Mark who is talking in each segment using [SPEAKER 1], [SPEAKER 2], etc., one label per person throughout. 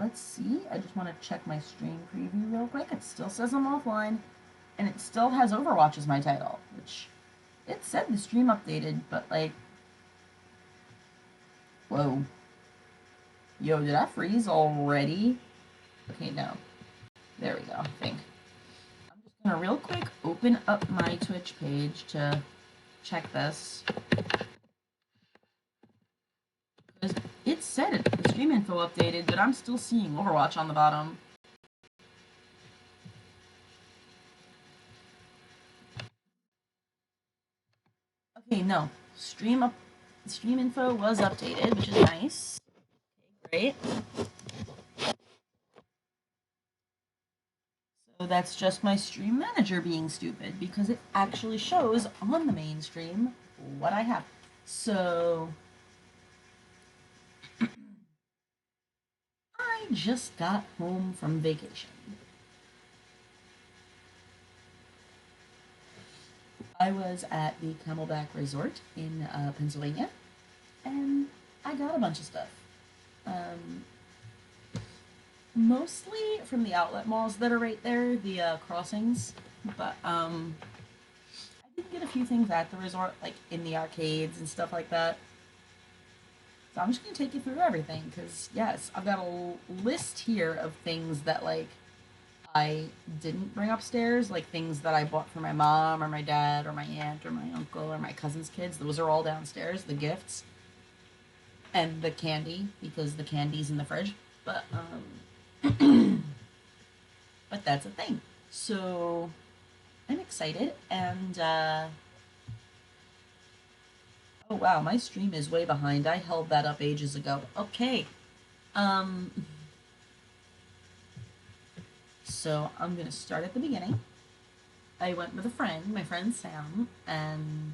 [SPEAKER 1] let's see. I just want to check my stream preview real quick. It still says I'm offline, and it still has Overwatch as my title, which it said the stream updated, but like, whoa. Yo, did I freeze already? Okay, no. There we go, I think. I'm just gonna real quick open up my Twitch page to check this. Because it said it, the stream info updated, but I'm still seeing Overwatch on the bottom. Okay, no. Stream info was updated, which is nice. Okay, great. So that's just my stream manager being stupid, because it actually shows on the main stream what I have. So I just got home from vacation. I was at the Camelback Resort in Pennsylvania, and I got a bunch of stuff. Mostly from the outlet malls that are right there, the crossings, but I did get a few things at the resort, like in the arcades and stuff like that. So I'm just gonna take you through everything, because yes, I've got a list here of things that like I didn't bring upstairs, like things that I bought for my mom or my dad or my aunt or my uncle or my cousin's kids. Those are all downstairs, the gifts and the candy, because the candy's in the fridge. But but that's a thing. So I'm excited, and oh wow, my stream is way behind. I held that up ages ago. Okay. So I'm gonna start at the beginning. I went with a friend, my friend Sam, and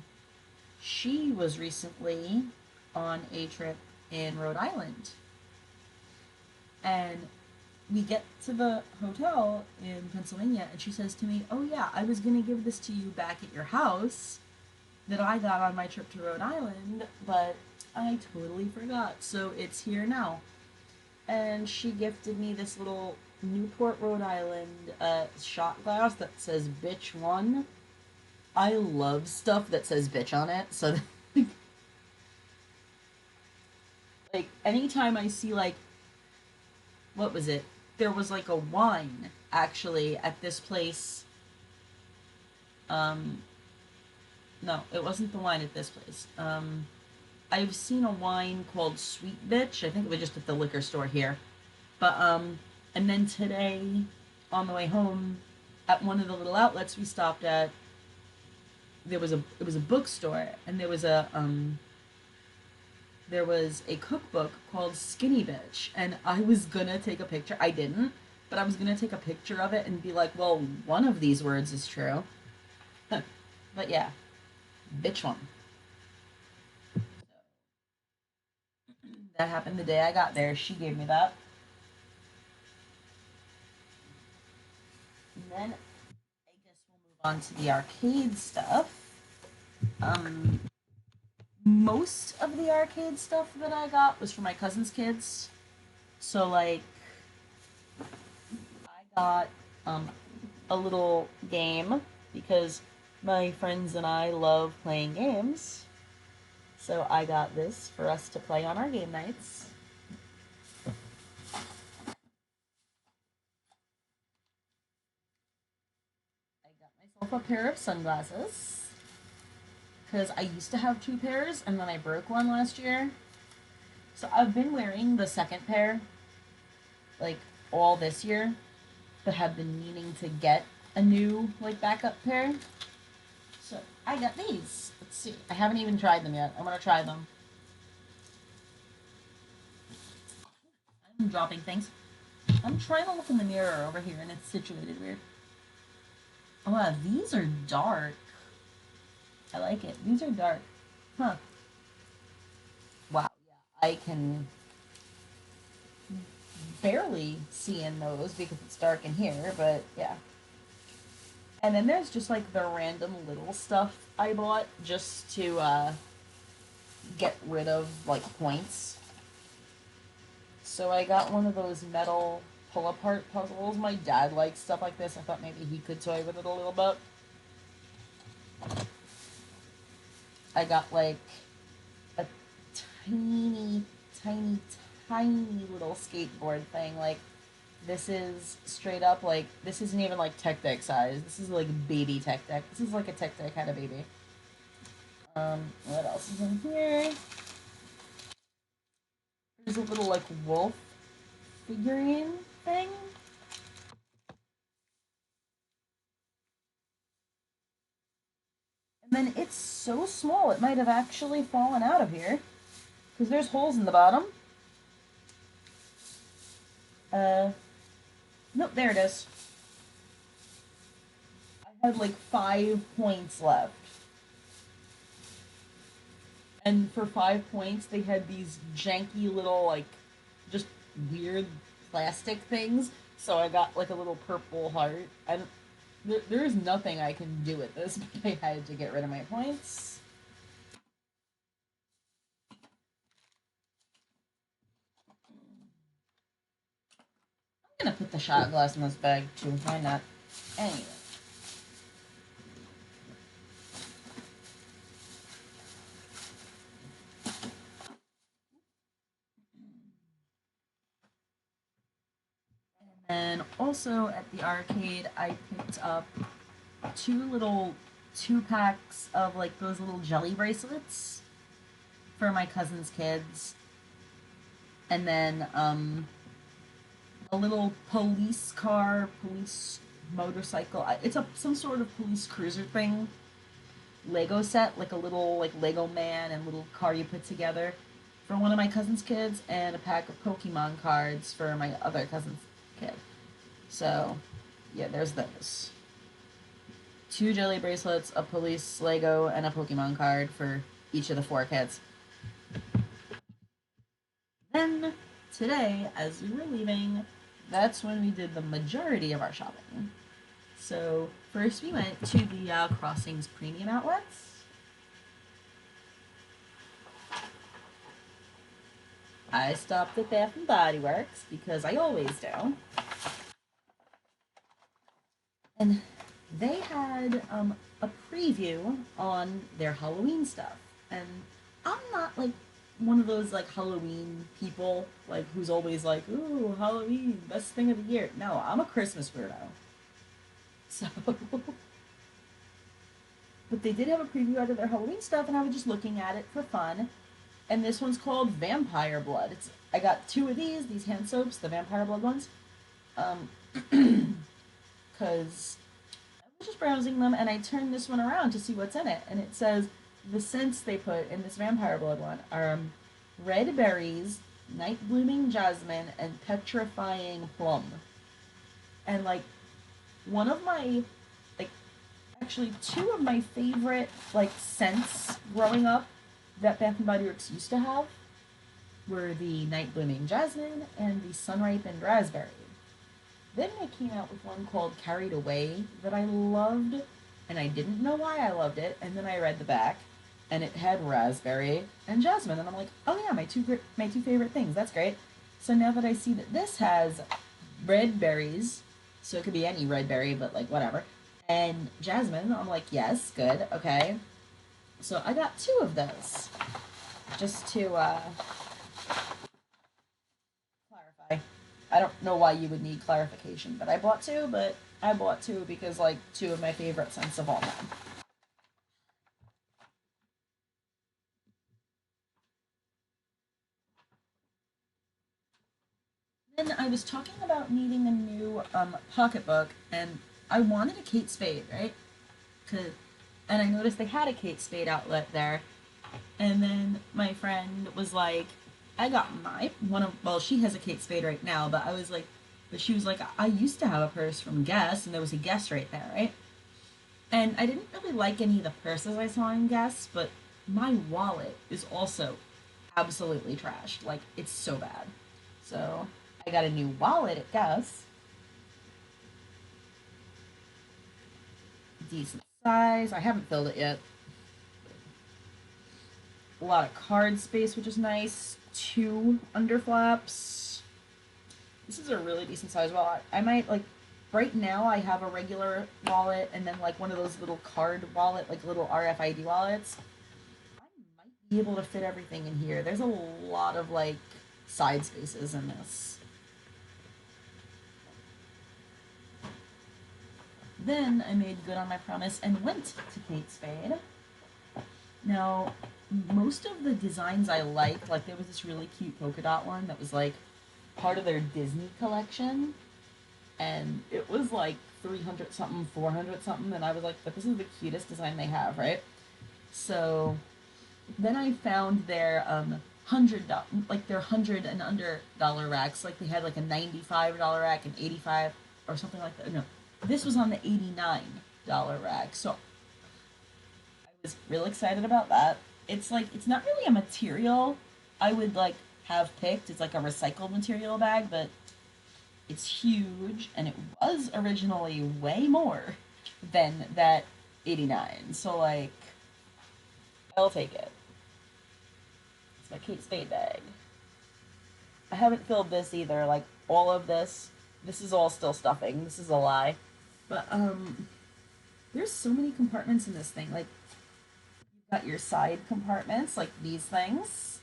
[SPEAKER 1] she was recently on a trip in Rhode Island. And we get to the hotel in Pennsylvania, and she says to me, "Oh yeah, I was gonna give this to you back at your house that I got on my trip to Rhode Island, but I totally forgot, so it's here now." And she gifted me this little Newport, Rhode Island shot glass that says "Bitch One." I love stuff that says "bitch" on it, so like anytime I see like, what was it? There was like a wine actually at this place. No, it wasn't the wine at this place. I've seen a wine called Sweet Bitch. I think it was just at the liquor store here. But and then today on the way home at one of the little outlets we stopped at, it was a bookstore, and there was a cookbook called Skinny Bitch, and I was gonna take a picture. I didn't, but I was gonna take a picture of it and be like, well, one of these words is true. But yeah, bitch one. That happened the day I got there. She gave me that. And then I guess we'll move on to the arcade stuff. Most of the arcade stuff that I got was for my cousin's kids. So like, I got a little game, because my friends and I love playing games. So I got this for us to play on our game nights. I got myself a pair of sunglasses, because I used to have two pairs and then I broke one last year. So I've been wearing the second pair like all this year, but have been meaning to get a new like backup pair. So I got these. Let's see. I haven't even tried them yet. I'm gonna try them. I'm dropping things. I'm trying to look in the mirror over here, and it's situated weird. Oh wow, these are dark. I like it. These are dark. Huh. Wow, yeah, I can barely see in those because it's dark in here, but yeah. And then there's just like the random little stuff I bought just to get rid of like points. So I got one of those metal pull-apart puzzles. My dad likes stuff like this. I thought maybe he could toy with it a little bit. I got like a tiny, tiny, tiny little skateboard thing. Like, this is straight up, like, this isn't even like Tech Deck size. This is like baby Tech Deck. This is like a Tech Deck had a baby. What else is in here? There's a little like wolf figurine thing. And then it's so small it might have actually fallen out of here. Because there's holes in the bottom. Uh, nope, there it is. I had like 5 points left. And for 5 points, they had these janky little, like, just weird plastic things. So I got like a little purple heart. And there is nothing I can do with this, but I had to get rid of my points. I'm gonna put the shot glass in this bag too. Why not? Anyway. And also at the arcade, I picked up two little 2 packs of like those little jelly bracelets for my cousin's kids. And then a little police car, police motorcycle. It's some sort of police cruiser thing. Lego set, like a little like Lego man and little car you put together for one of my cousin's kids, and a pack of Pokemon cards for my other cousin's kid. So, yeah, there's those. 2 jelly bracelets, a police Lego, and a Pokemon card for each of the 4 kids. Then, today, as we were leaving, that's when we did the majority of our shopping. So, first we went to the Crossings Premium Outlets. I stopped at Bath and Body Works because I always do. And they had a preview on their Halloween stuff. And I'm not like one of those like Halloween people, like who's always like, ooh, Halloween, best thing of the year. No, I'm a Christmas weirdo. So, but they did have a preview out of their Halloween stuff, and I was just looking at it for fun. And this one's called Vampire Blood. I got 2 of these hand soaps, the Vampire Blood ones, because I was just browsing them, and I turned this one around to see what's in it, and it says the scents they put in this Vampire Blood one are red berries, night blooming jasmine, and petrifying plum. And like one of my like actually 2 of my favorite like scents growing up that Bath and Body Works used to have were the night blooming jasmine and the sun ripened raspberry. Then they came out with one called Carried Away that I loved, and I didn't know why I loved it. And then I read the back, and it had raspberry and jasmine, and I'm like, oh yeah, my two favorite things. That's great. So now that I see that this has red berries, so it could be any red berry, but like whatever, and jasmine, I'm like, yes, good, okay. So I got 2 of those just to clarify. I don't know why you would need clarification, but I bought 2, but I bought 2 because like 2 of my favorite scents of all time. Then I was talking about needing a new pocketbook, and I wanted a Kate Spade, right? And I noticed they had a Kate Spade outlet there. And then my friend was like, I got my one of well, she has a Kate Spade right now, but I was like, but she was like, I used to have a purse from Guess, and there was a Guess right there, right? And I didn't really like any of the purses I saw in Guess, but my wallet is also absolutely trashed. Like, it's so bad. So I got a new wallet at Guess. Decent size. I haven't filled it yet. A lot of card space, which is nice. 2 underflaps. This is a really decent size wallet. I might like right now I have a regular wallet and then like one of those little card wallet, like little RFID wallets. I might be able to fit everything in here. There's a lot of like side spaces in this. Then I made good on my promise and went to Kate Spade. Now, most of the designs I liked, like there was this really cute polka dot one that was like part of their Disney collection, and it was like 300 something, 400 something, and I was like, but this is the cutest design they have, right? So then I found their $100, like their 100 and under dollar racks. Like they had like a $95 rack and 85 or something like that. No, this was on the $89 rack. So I was real excited about that. It's like it's not really a material I would like have picked. It's like a recycled material bag, but it's huge and it was originally way more than that 89. So like I'll take it. It's my Kate Spade bag. I haven't filled this either. Like all of this is all still stuffing. This is a lie. But there's so many compartments in this thing. Like you've got your side compartments, like these things.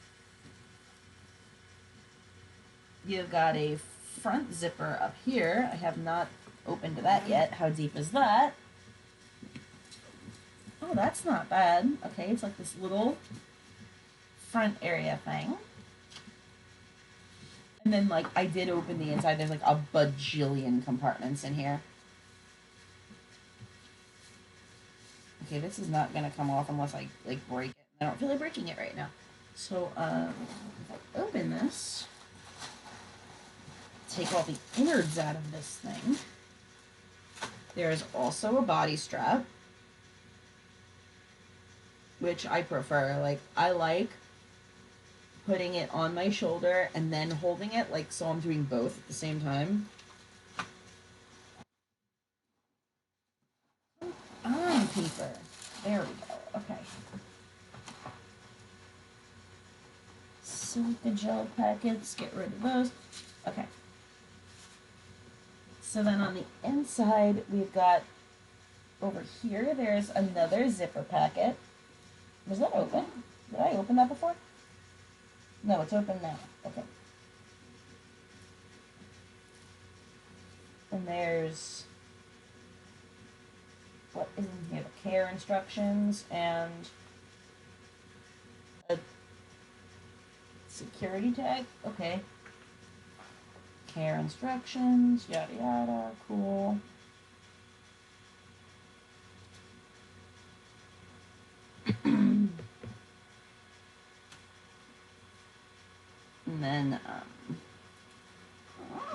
[SPEAKER 1] You've got a front zipper up here. I have not opened that yet. How deep is that? Oh, that's not bad. Okay, it's like this little front area thing. And then, like, I did open the inside. There's like a bajillion compartments in here. Okay, this is not gonna come off unless I like break it. I don't feel like breaking it right now. So, if I open this, take all the innards out of this thing. There's also a body strap, which I prefer. Like, I like putting it on my shoulder and then holding it, like, so I'm doing both at the same time. On paper. There we go. Okay. Silica gel packets. Get rid of those. Okay. So then on the inside, we've got over here, there's another zipper packet. Was that open? Did I open that before? No, it's open now. Okay. And there's what is in here? The care instructions and a security tag. Okay. Care instructions, yada yada, cool. And then,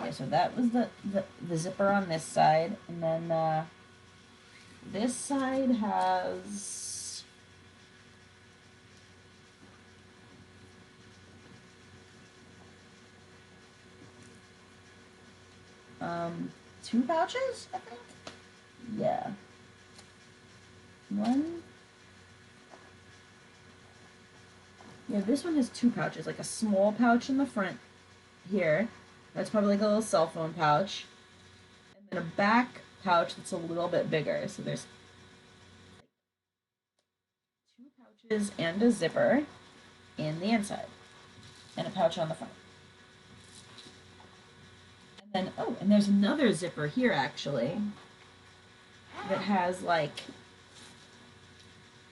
[SPEAKER 1] yeah, so that was the zipper on this side. And then, this side has two pouches, I think. Yeah. One. Yeah, this one has two pouches, like a small pouch in the front here. That's probably like a little cell phone pouch. And then a back pouch that's a little bit bigger. So there's two pouches and a zipper in the inside. And a pouch on the front. And then, oh, and there's another zipper here actually that has like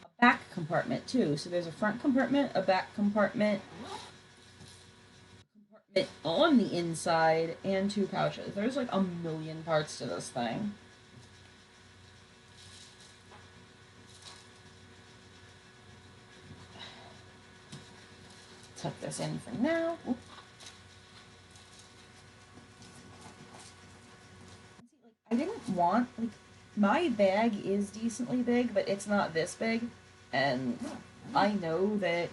[SPEAKER 1] a back compartment too. So there's a front compartment, a back compartment, on the inside, and two pouches. There's like a million parts to this thing. Tuck this in for now. Oops. I didn't want, like, my bag is decently big, but it's not this big. And I know that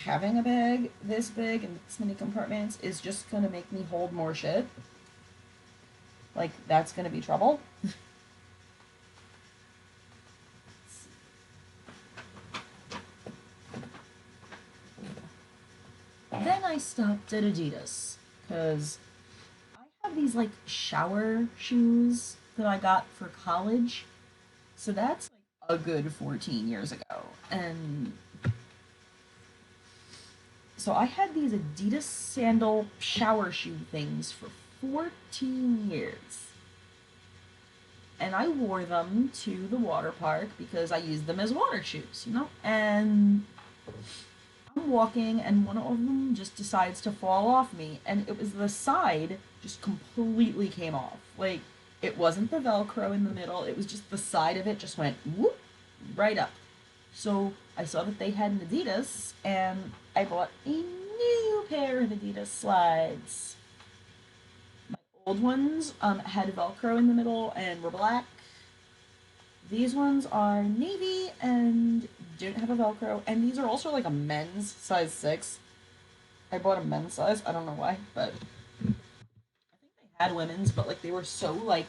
[SPEAKER 1] having a bag this big and this many compartments is just gonna make me hold more shit. Like, that's gonna be trouble. Then I stopped at Adidas, because I have these like shower shoes that I got for college. So that's like a good 14 years ago. And so I had these Adidas sandal shower shoe things for 14 years. And I wore them to the water park because I used them as water shoes, you know? And I'm walking and one of them just decides to fall off me, and it was the side just completely came off. Like, it wasn't the Velcro in the middle, it was just the side of it just went whoop right up. So I saw that they had an Adidas, and I bought a new pair of Adidas slides. My old ones had Velcro in the middle and were black. These ones are navy and don't have a Velcro, and these are also like a men's size 6. I bought a men's size, I don't know why, but I think they had women's, but like they were so like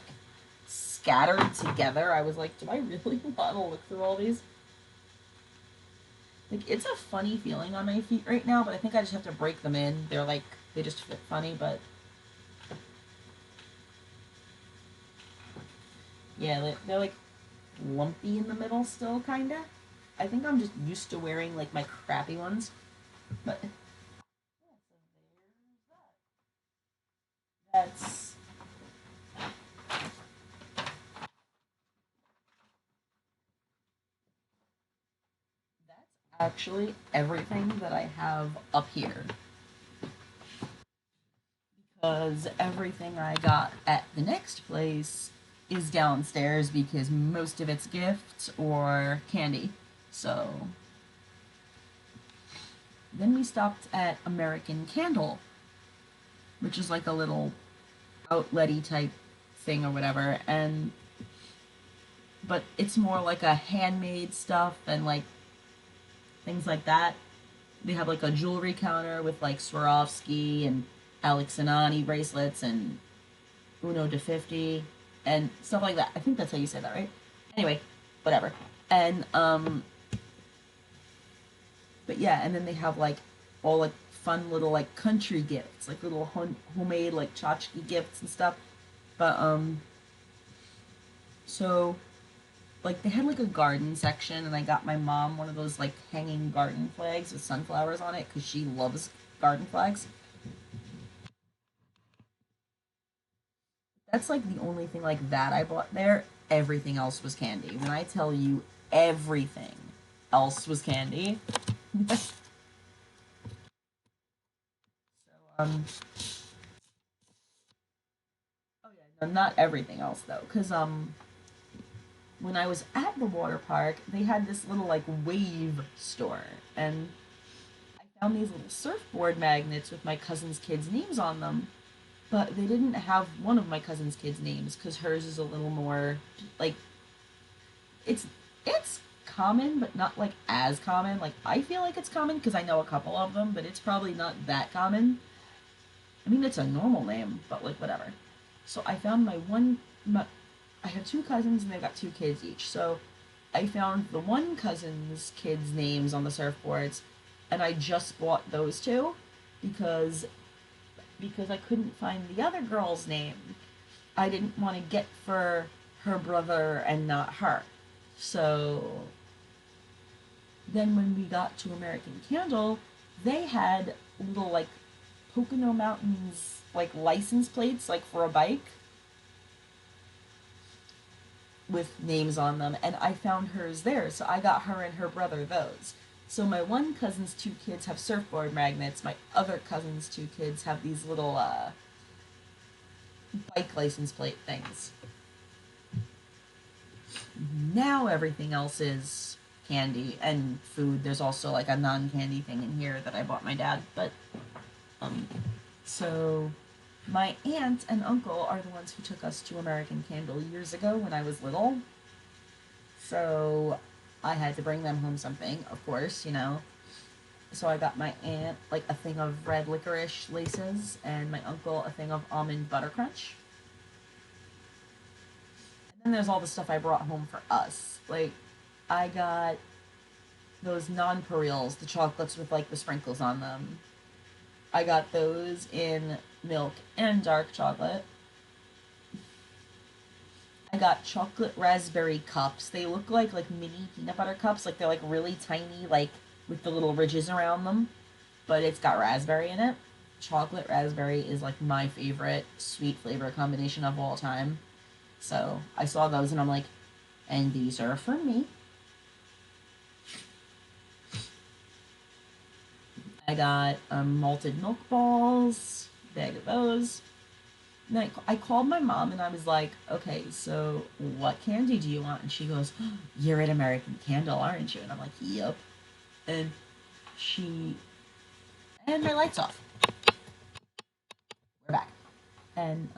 [SPEAKER 1] scattered together. I was like, do I really want to look through all these? Like, it's a funny feeling on my feet right now, but I think I just have to break them in. They're like, they just fit funny, but yeah, they're like lumpy in the middle still, kinda. I think I'm just used to wearing like my crappy ones, but yeah, so there's that. That's actually everything that I have up here because everything I got at the next place is downstairs because most of it's gifts or candy. So then we stopped at American Candle, which is like a little outletty type thing or whatever, and but it's more like a handmade stuff and like things like that. They have like a jewelry counter with like Swarovski and Alex Anani bracelets and Uno de 50 and stuff like that. I think that's how you say that, right? Anyway, whatever. And but yeah, and then they have like all like fun little like country gifts, like little homemade like tchotchke gifts and stuff. But so like they had like a garden section, and I got my mom one of those like hanging garden flags with sunflowers on it because she loves garden flags. That's like the only thing like that I bought there. Everything else was candy. When I tell you everything else was candy. So um oh yeah, no, not everything else though, because when I was at the water park, they had this little like wave store, and I found these little surfboard magnets with my cousin's kids' names on them, but they didn't have one of my cousin's kids' names because hers is a little more like it's it's common, but not like as common. Like I feel like it's common because I know a couple of them, but it's probably not that common. I mean, it's a normal name, but like whatever. So I found I have two cousins and they've got two kids each. So I found the one cousin's kids' names on the surfboards, and I just bought those two because I couldn't find the other girl's name. I didn't want to get for her brother and not her. So then when we got to American Candle, they had little like Pocono Mountains like license plates like for a bike with names on them, and I found hers there, so I got her and her brother those. So my one cousin's two kids have surfboard magnets. My other cousin's two kids have these little bike license plate things. Now everything else is candy and food. There's also like a non-candy thing in here that I bought my dad. But so my aunt and uncle are the ones who took us to American Candle years ago when I was little. So I had to bring them home something, of course, you know. So I got my aunt like a thing of red licorice laces, and my uncle a thing of almond butter crunch. And then there's all the stuff I brought home for us. Like I got those nonpareils, the chocolates with like the sprinkles on them. I got those in milk and dark chocolate. I got chocolate raspberry cups. They look like mini peanut butter cups. Like they're like really tiny, like with the little ridges around them. But it's got raspberry in it. Chocolate raspberry is like my favorite sweet flavor combination of all time. So I saw those and I'm like, and these are for me. I got malted milk balls, bag of those. And I called my mom and I was like, okay, so what candy do you want? And she goes, oh, you're an American Candle, aren't you? And I'm like, yep. And she, and my light's off. We're back. And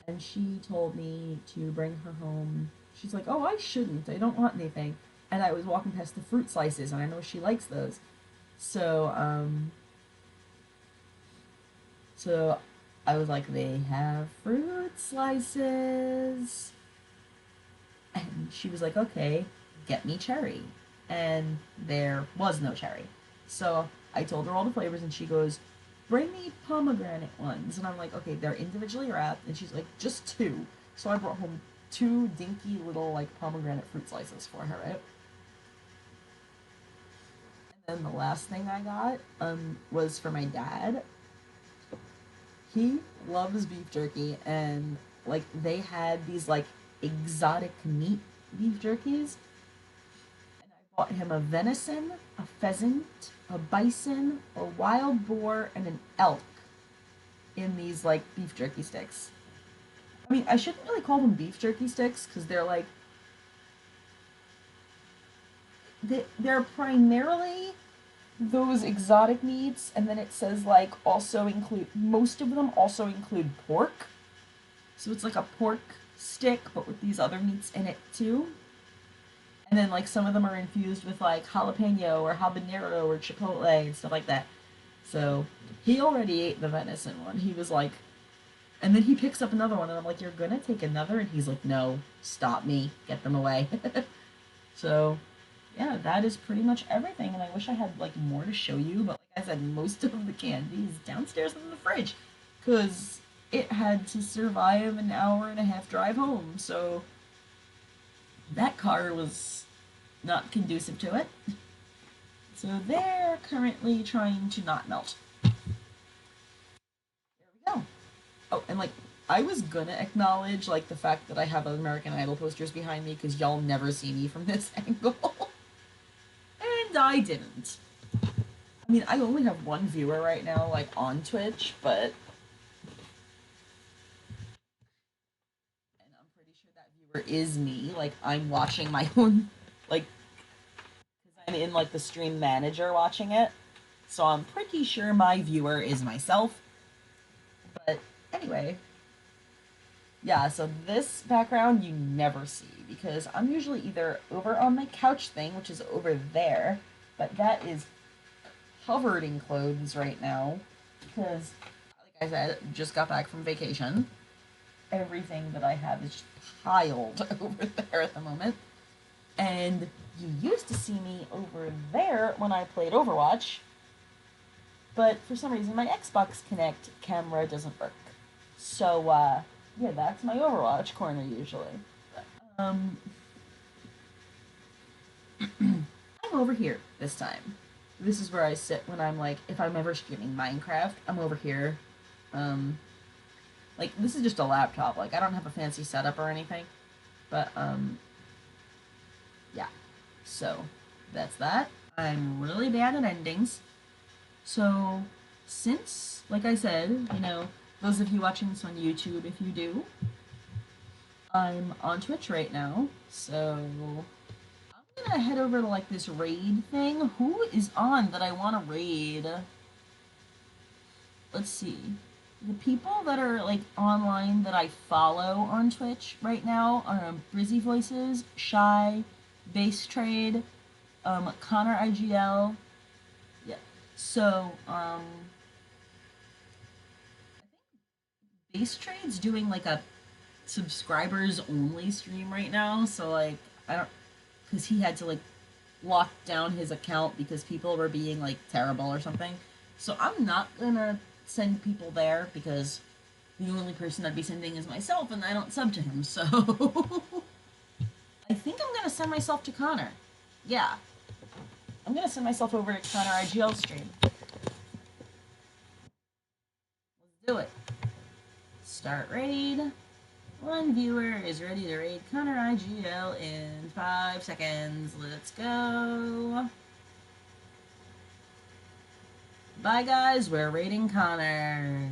[SPEAKER 1] and she told me to bring her home. She's like, oh, I shouldn't. I don't want anything. And I was walking past the fruit slices, and I know she likes those. So, so I was like, they have fruit slices. And she was like, okay, get me cherry. And there was no cherry. So I told her all the flavors, and she goes, bring me pomegranate ones. And I'm like, okay, they're individually wrapped. And she's like, just two. So I brought home two dinky little, like, pomegranate fruit slices for her, right? And then the last thing I got was for my dad. He loves beef jerky, and, like, they had these, like, exotic meat beef jerkies. And I bought him a venison, a pheasant, a bison, a wild boar, and an elk in these, like, beef jerky sticks. I mean, I shouldn't really call them beef jerky sticks because they're like they're primarily those exotic meats, and then it says like also include most of them also include pork. So it's like a pork stick, but with these other meats in it too. And then like some of them are infused with like jalapeno or habanero or chipotle and stuff like that. So he already ate the venison one. He was like, and then he picks up another one, and I'm like, "You're gonna take another?" And he's like, "No, stop me, get them away." So, yeah, that is pretty much everything. And I wish I had like more to show you, but like I said, most of the candy is downstairs in the fridge, cause it had to survive an hour and a half drive home. So that car was not conducive to it. So they're currently trying to not melt. There we go. Oh, and like I was gonna acknowledge like the fact that I have American Idol posters behind me because y'all never see me from this angle, and I didn't. I mean, I only have one viewer right now, like on Twitch, but and I'm pretty sure that viewer is me. Like I'm watching my own, like because I'm in like the stream manager watching it, so I'm pretty sure my viewer is myself. But anyway, yeah, so this background you never see because I'm usually either over on my couch thing, which is over there, but that is covered in clothes right now because, like I said, just got back from vacation. Everything that I have is piled over there at the moment. And you used to see me over there when I played Overwatch, but for some reason my Xbox Connect camera doesn't work. So, yeah, that's my Overwatch corner usually. Um, I'm over here this time. This is where I sit when I'm like, if I'm ever streaming Minecraft, I'm over here. Um, like, this is just a laptop. Like, I don't have a fancy setup or anything. But, yeah. So, that's that. I'm really bad at endings. So, since, like I said, those of you watching this on YouTube, if you do, I'm on Twitch right now, so I'm gonna head over to like this raid thing. Who is on that I want to raid? Let's see. The people that are like online that I follow on Twitch right now are Brizzy Voices, Shy, Base Trade, Connor IGL. Yeah. So, I think Base Trade's doing like a subscribers only stream right now, so like I don't because he had to like lock down his account because people were being like terrible or something. So I'm not gonna send people there because the only person I'd be sending is myself, and I don't sub to him, so I think I'm gonna send myself to Connor. Yeah. I'm gonna send myself over to Connor IGL stream. Let's do it. Start raid. One viewer is ready to raid Connor IGL in 5 seconds. Let's go. Bye guys, we're raiding Connor.